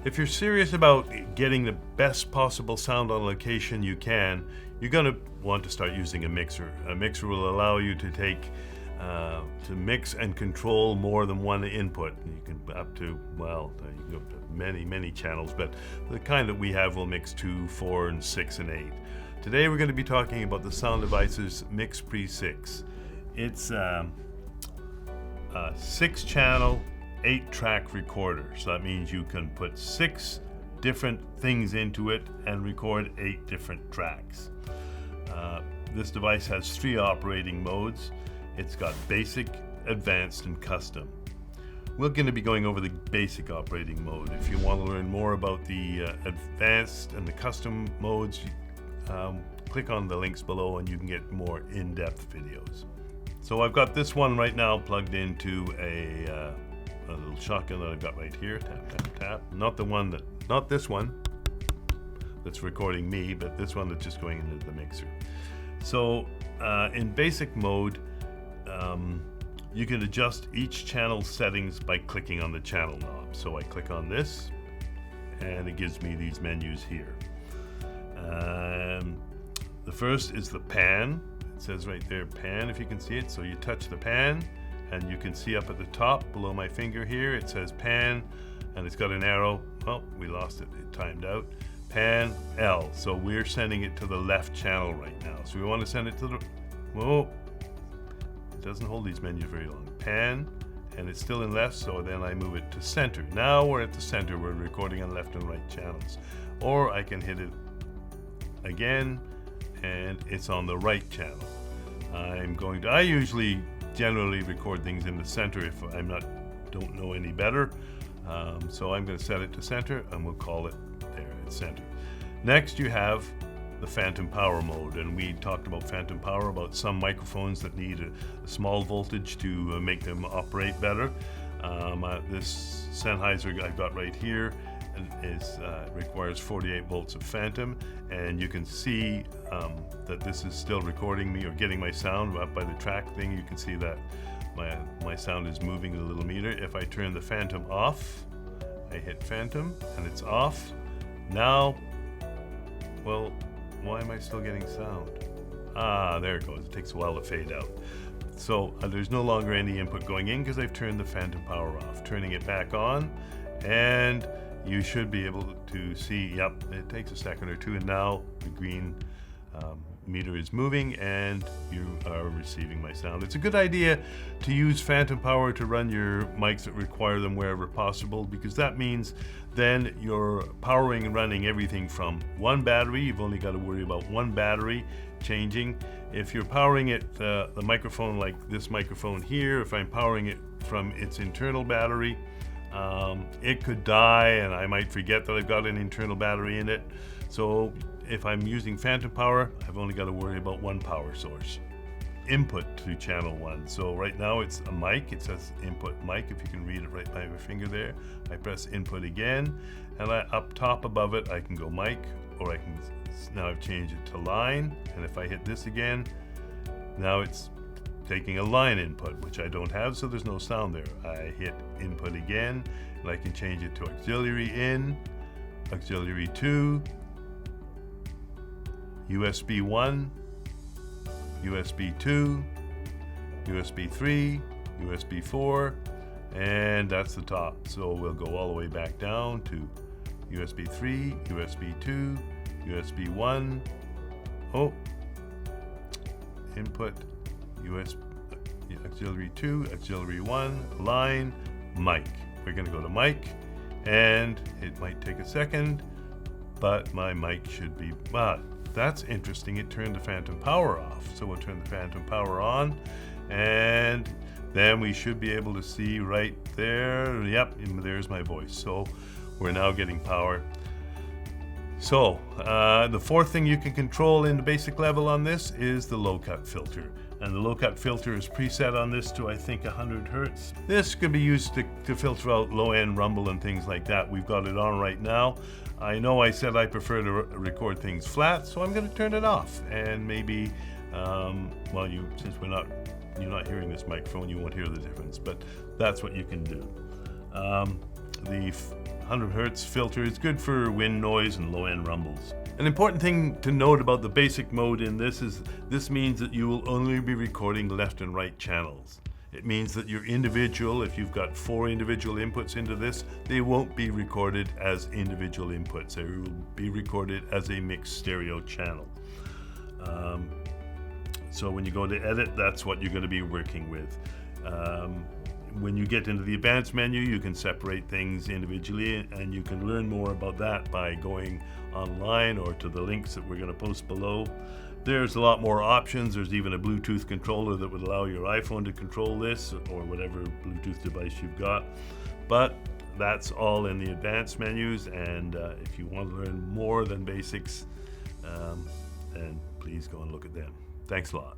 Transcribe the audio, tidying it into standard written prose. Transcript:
If you're serious about getting the best possible sound on location you're going to want to start using a mixer. A mixer will allow you to to mix and control more than one input. You can up to, well, you can go up to many channels, but the kind that we have will mix 2, 4, and 6, and 8. Today we're going to be talking about the Sound Devices Mixpre 6. It's a 6-channel, 8-track recorder. So that means you can put 6 different things into it and record 8 different tracks. This device has 3 operating modes. It's got basic, advanced, and custom. We're going to be going over the basic operating mode. If you want to learn more about the advanced and the custom modes, click on the links below and you can get more in-depth videos. So I've got this one right now plugged into a little shotgun that I've got right here. Tap, tap, tap. Not this one that's recording me, but this one that's just going into the mixer. So in basic mode, you can adjust each channel settings by clicking on the channel knob. So I click on this and it gives me these menus here. The first is the pan. It says right there pan, if you can see it. So you touch the pan and you can see up at the top below my finger here it says pan, and it's got an arrow. Oh, we lost it, it timed out. Pan L. So we're sending it to the left channel right now. So we want to send it to the, whoa, it doesn't hold these menus very long. Pan, and it's still in left, so then I move it to center. Now we're at the center, we're recording on left and right channels. Or I can hit it again and it's on the right channel. I usually generally record things in the center if don't know any better. So I'm going to set it to center and we'll call it there at center. Next you have the phantom power mode, and we talked about phantom power, about some microphones that need a small voltage to make them operate better. This Sennheiser I've got right here requires 48 volts of phantom, and you can see that this is still recording me or getting my sound up by the track thing. You can see that my sound is moving the little meter. If I turn the phantom off, I hit phantom and it's off. Now, well, why am I still getting sound? There it goes. It takes a while to fade out. So there's no longer any input going in because I've turned the phantom power off. Turning it back on, and you should be able to see, yep, it takes a second or two, and now the green meter is moving and you are receiving my sound. It's a good idea to use phantom power to run your mics that require them wherever possible, because that means then you're powering and running everything from one battery. You've only got to worry about one battery changing. If you're powering it, the microphone like this microphone here, if I'm powering it from its internal battery, it could die and I might forget that I've got an internal battery in it. So if I'm using phantom power, I've only got to worry about one power source. Input to channel 1. So right now it's a mic. It says input mic, if you can read it right by my finger there. I press input again, and up top above it I can go mic, or I can, now I've changed it to line, and if I hit this again, now it's taking a line input, which I don't have, so there's no sound there. I hit input again, and I can change it to auxiliary in, auxiliary 2, USB 1, USB 2, USB 3, USB 4, and that's the top. So we'll go all the way back down to USB 3, USB 2, USB 1, oh, input, USB, auxiliary 2, auxiliary 1, line, mic. We're going to go to mic, and it might take a second, but my mic should be, that's interesting, it turned the phantom power off. So we'll turn the phantom power on, and then we should be able to see right there, yep, there's my voice. So we're now getting power. So the fourth thing you can control in the basic level on this is the low cut filter. And the low cut filter is preset on this to, I think, 100 Hertz. This could be used to filter out low end rumble and things like that. We've got it on right now. I know I said I prefer to record things flat, so I'm going to turn it off. And maybe, since you're not hearing this microphone, you won't hear the difference, but that's what you can do. The 100 hertz filter is good for wind noise and low-end rumbles. An important thing to note about the basic mode in this is this means that you will only be recording left and right channels. It means that your individual, if you've got 4 individual inputs into this, they won't be recorded as individual inputs. They will be recorded as a mixed stereo channel. So when you go to edit, that's what you're going to be working with. When you get into the advanced menu, you can separate things individually, and you can learn more about that by going online or to the links that we're going to post below. There's a lot more options. There's even a Bluetooth controller that would allow your iPhone to control this, or whatever Bluetooth device you've got. But that's all in the advanced menus, and if you want to learn more than basics, then please go and look at them. Thanks a lot.